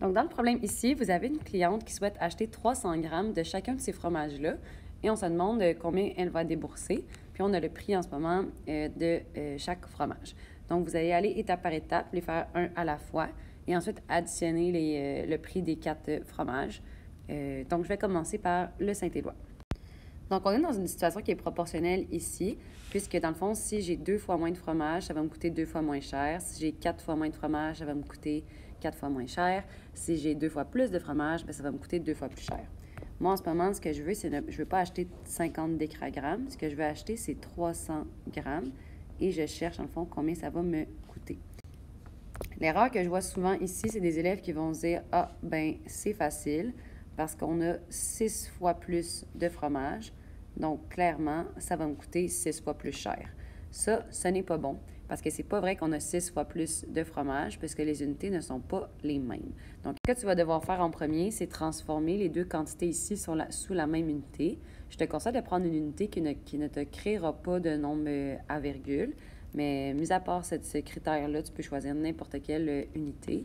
Donc, dans le problème ici, vous avez une cliente qui souhaite acheter 300 grammes de chacun de ces fromages-là et on se demande combien elle va débourser. Puis, on a le prix en ce moment de chaque fromage. Donc, vous allez aller étape par étape, les faire un à la fois et ensuite additionner le prix des 4 fromages. Donc, je vais commencer par le Saint-Éloi. Donc, on est dans une situation qui est proportionnelle ici, puisque dans le fond, si j'ai 2 fois moins de fromage, ça va me coûter 2 fois moins cher. Si j'ai 4 fois moins de fromage, ça va me coûter 4 fois moins cher. Si j'ai 2 fois plus de fromage, bien, ça va me coûter 2 fois plus cher. Moi, en ce moment, ce que je veux, c'est je ne veux pas acheter 50 décagrammes. Ce que je veux acheter, c'est 300 grammes. Et je cherche, en le fond, combien ça va me coûter. L'erreur que je vois souvent ici, c'est des élèves qui vont se dire « Ah, ben c'est facile parce qu'on a 6 fois plus de fromage. Donc, clairement, ça va me coûter 6 fois plus cher. » Ça, ce n'est pas bon parce que c'est pas vrai qu'on a 6 fois plus de fromage puisque les unités ne sont pas les mêmes. Donc, ce que tu vas devoir faire en premier, c'est transformer les deux quantités ici sous la même unité. Je te conseille de prendre une unité qui ne te créera pas de nombre à virgule. Mais mis à part ce critère-là, tu peux choisir n'importe quelle unité.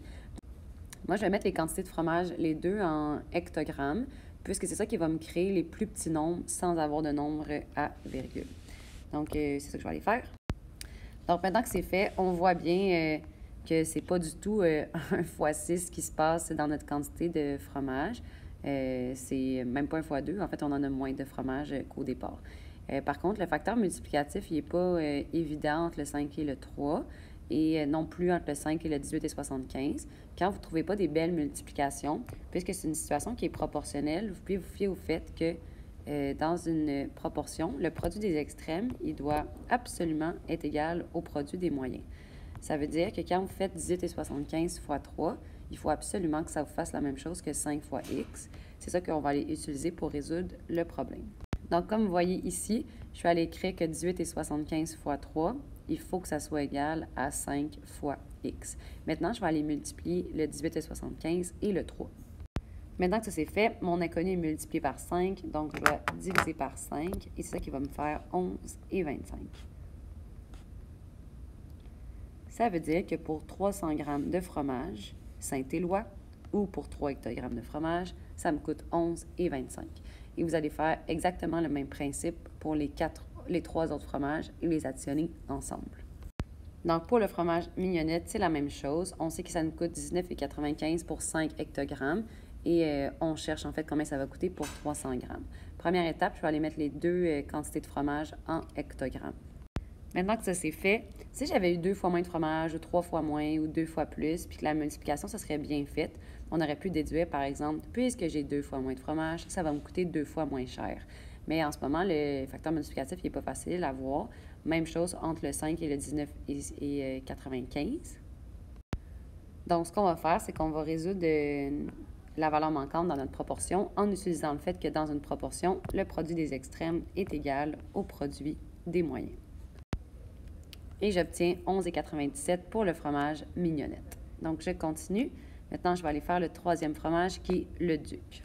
Moi, je vais mettre les quantités de fromage, les deux en hectogrammes, puisque c'est ça qui va me créer les plus petits nombres sans avoir de nombre à virgule. Donc, c'est ça que je vais aller faire. Donc, maintenant que c'est fait, on voit bien que c'est pas du tout un x6 qui se passe dans notre quantité de fromage. C'est même pas un x2. En fait, on en a moins de fromage qu'au départ. Par contre, le facteur multiplicatif, il n'est pas évident entre le 5 et le 3 et non plus entre le 5 et le 18 et 75. Quand vous ne trouvez pas des belles multiplications, puisque c'est une situation qui est proportionnelle, vous pouvez vous fier au fait que dans une proportion, le produit des extrêmes, il doit absolument être égal au produit des moyens. Ça veut dire que quand vous faites 18 et 75 fois 3, il faut absolument que ça vous fasse la même chose que 5 fois x. C'est ça qu'on va aller utiliser pour résoudre le problème. Donc, comme vous voyez ici, je vais aller écrire que 18 et 75 fois 3, il faut que ça soit égal à 5 fois x. Maintenant, je vais aller multiplier le 18 et 75 et le 3. Maintenant que ça c'est fait, mon inconnu est multiplié par 5, donc je dois diviser par 5, et c'est ça qui va me faire 11 et 25. Ça veut dire que pour 300 grammes de fromage Saint-Éloi, ou pour 3 hectogrammes de fromage, ça me coûte 11 et 25. Et vous allez faire exactement le même principe pour les 3 autres fromages et les additionner ensemble. Donc, pour le fromage mignonnette, c'est la même chose. On sait que ça nous coûte 19,95 pour 5 hectogrammes et on cherche en fait combien ça va coûter pour 300 grammes. Première étape, je vais aller mettre les deux quantités de fromage en hectogrammes. Maintenant que ça c'est fait, si j'avais eu 2 fois moins de fromage, ou 3 fois moins, ou 2 fois plus, puis que la multiplication, ça serait bien faite, on aurait pu déduire, par exemple, puisque j'ai 2 fois moins de fromage, ça va me coûter 2 fois moins cher. Mais en ce moment, le facteur multiplicatif n'est pas facile à voir. Même chose entre le 5 et le 19 et 95. Donc, ce qu'on va faire, c'est qu'on va résoudre la valeur manquante dans notre proportion en utilisant le fait que dans une proportion, le produit des extrêmes est égal au produit des moyens. Et j'obtiens 11,97 pour le fromage mignonnette. Donc, je continue. Maintenant, je vais aller faire le troisième fromage qui est le duc.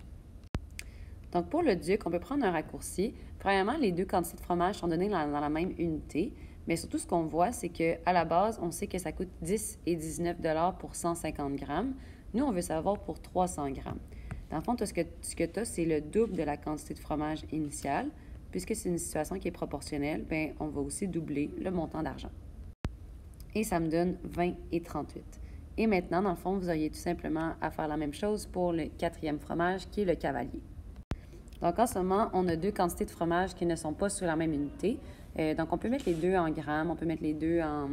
Donc, pour le duc, on peut prendre un raccourci. Premièrement, les deux quantités de fromage sont données dans la même unité. Mais surtout, ce qu'on voit, c'est qu'à la base, on sait que ça coûte 10 et 19 $ pour 150 grammes. Nous, on veut savoir pour 300 grammes. Dans le fond, ce que tu as, c'est le double de la quantité de fromage initiale. Puisque c'est une situation qui est proportionnelle, bien, on va aussi doubler le montant d'argent. Et ça me donne 20 et 38. Et maintenant, dans le fond, vous auriez tout simplement à faire la même chose pour le quatrième fromage, qui est le cavalier. Donc, en ce moment, on a deux quantités de fromage qui ne sont pas sur la même unité. Donc, on peut mettre les deux en grammes, on peut mettre les deux en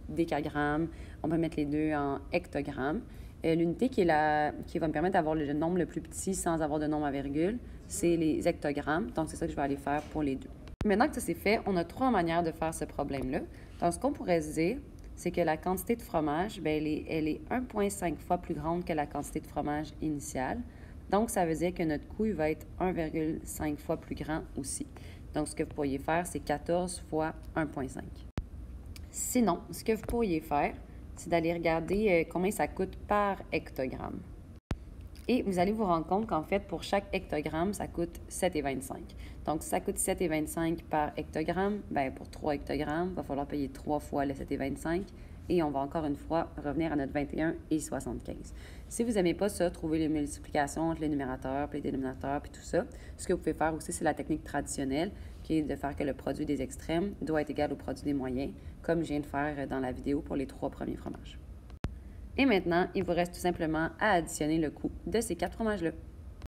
décagrammes, on peut mettre les deux en hectogrammes. L'unité qui va me permettre d'avoir le nombre le plus petit sans avoir de nombre à virgule, c'est les hectogrammes. Donc, c'est ça que je vais aller faire pour les deux. Maintenant que ça c'est fait, on a 3 manières de faire ce problème-là. Donc, ce qu'on pourrait se dire, c'est que la quantité de fromage, bien, elle est 1,5 fois plus grande que la quantité de fromage initiale. Donc, ça veut dire que notre coût va être 1,5 fois plus grand aussi. Donc, ce que vous pourriez faire, c'est 14 fois 1,5. Sinon, ce que vous pourriez faire, c'est d'aller regarder combien ça coûte par hectogramme. Et vous allez vous rendre compte qu'en fait, pour chaque hectogramme, ça coûte 7,25. Donc, si ça coûte 7,25 par hectogramme, bien, pour 3 hectogrammes, il va falloir payer 3 fois le 7,25. Et on va encore une fois revenir à notre 21 et 75. Si vous n'aimez pas ça, trouver les multiplications entre les numérateurs, puis les dénominateurs, puis tout ça, ce que vous pouvez faire aussi, c'est la technique traditionnelle, qui est de faire que le produit des extrêmes doit être égal au produit des moyens, comme je viens de faire dans la vidéo pour les 3 premiers fromages. Et maintenant, il vous reste tout simplement à additionner le coût de ces 4 fromages-là.